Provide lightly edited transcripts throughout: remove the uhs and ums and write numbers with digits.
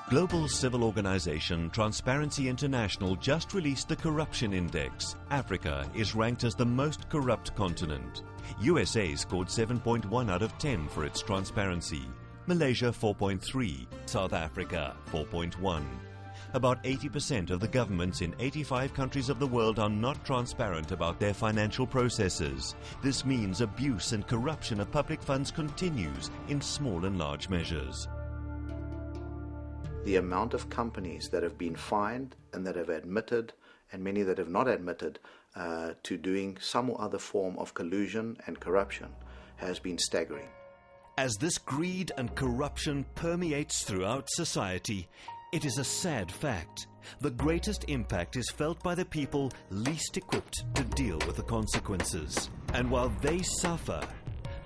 Global civil organization Transparency International just released the Corruption Index. Africa is ranked as the most corrupt continent. USA scored 7.1 out of 10 for its transparency. Malaysia 4.3, South Africa 4.1. About 80% of the governments in 85 countries of the world are not transparent about their financial processes. This means abuse and corruption of public funds continues in small and large measures. The amount of companies that have been fined and that have admitted, and many that have not admitted, to doing some or other form of collusion and corruption has been staggering. As this greed and corruption permeates throughout society, it is a sad fact. The greatest impact is felt by the people least equipped to deal with the consequences. And while they suffer,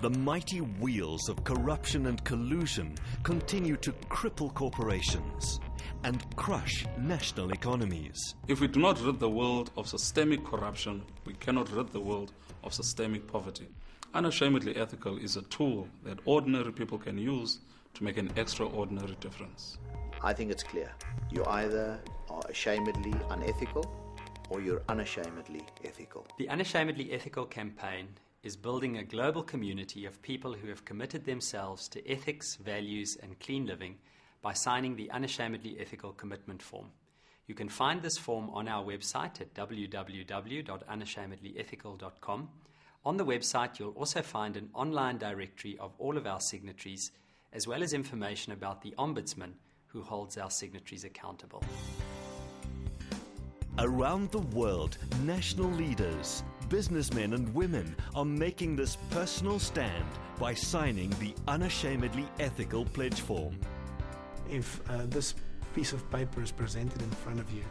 the mighty wheels of corruption and collusion continue to cripple corporations and crush national economies. If we do not rid the world of systemic corruption, we cannot rid the world of systemic poverty. Unashamedly Ethical is a tool that ordinary people can use to make an extraordinary difference. I think it's clear. You either are ashamedly unethical or you're unashamedly ethical. The Unashamedly Ethical campaign is building a global community of people who have committed themselves to ethics, values, and clean living by signing the Unashamedly Ethical Commitment Form. You can find this form on our website at www.unashamedlyethical.com. On the website, you'll also find an online directory of all of our signatories, as well as information about the Ombudsman, who holds our signatories accountable. Around the world, national leaders, businessmen and women are making this personal stand by signing the Unashamedly Ethical Pledge Form. If this piece of paper is presented in front of you,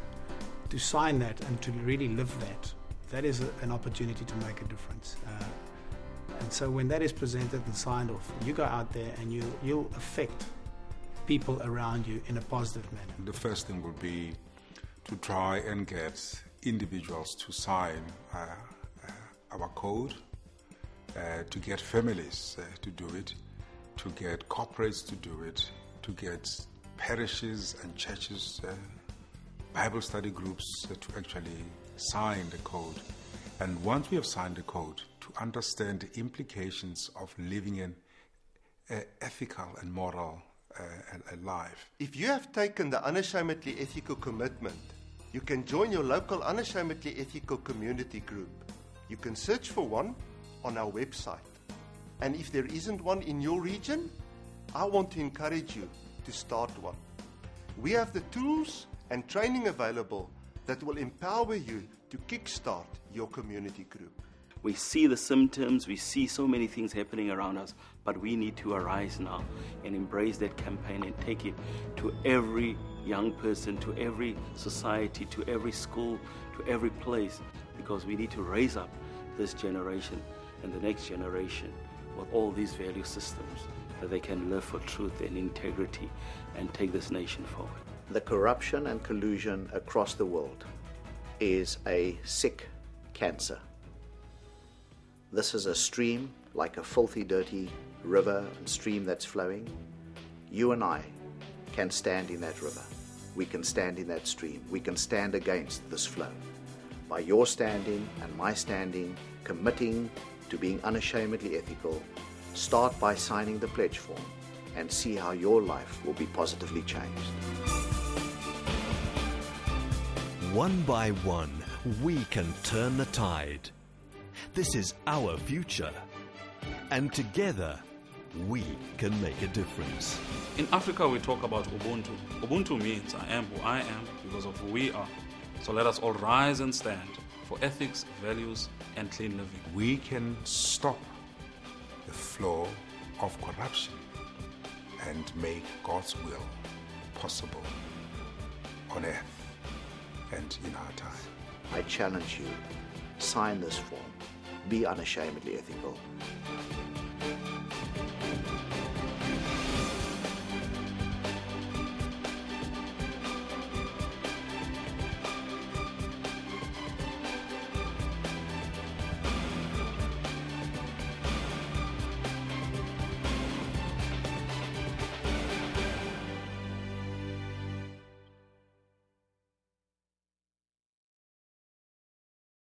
to sign that and to really live that, that is an opportunity to make a difference. And so when that is presented and signed off, you go out there and you'll affect people around you in a positive manner. The first thing will be to try and get individuals to sign our code, to get families to do it, to get corporates to do it, to get parishes and churches, Bible study groups to actually sign the code. And once we have signed the code, to understand the implications of living an ethical and moral life. If you have taken the Unashamedly Ethical commitment, you can join your local Unashamedly Ethical community group. You can search for one on our website. And if there isn't one in your region, I want to encourage you to start one. We have the tools and training available that will empower you to kickstart your community group. We see the symptoms, we see so many things happening around us, but we need to arise now and embrace that campaign and take it to every young person, to every society, to every school, to every place, because we need to raise up this generation and the next generation with all these value systems that they can live for truth and integrity and take this nation forward. The corruption and collusion across the world is a sick cancer. This is a stream, like a filthy, dirty river and stream that's flowing. You and I can stand in that river. We can stand in that stream. We can stand against this flow. By your standing and my standing, committing to being unashamedly ethical, start by signing the pledge form and see how your life will be positively changed. One by one, we can turn the tide. This is our future. And together, we can make a difference. In Africa, we talk about Ubuntu. Ubuntu means I am who I am because of who we are. So let us all rise and stand for ethics, values, and clean living. We can stop the flow of corruption and make God's will possible on earth and in our time. I challenge you, sign this form, be unashamedly ethical.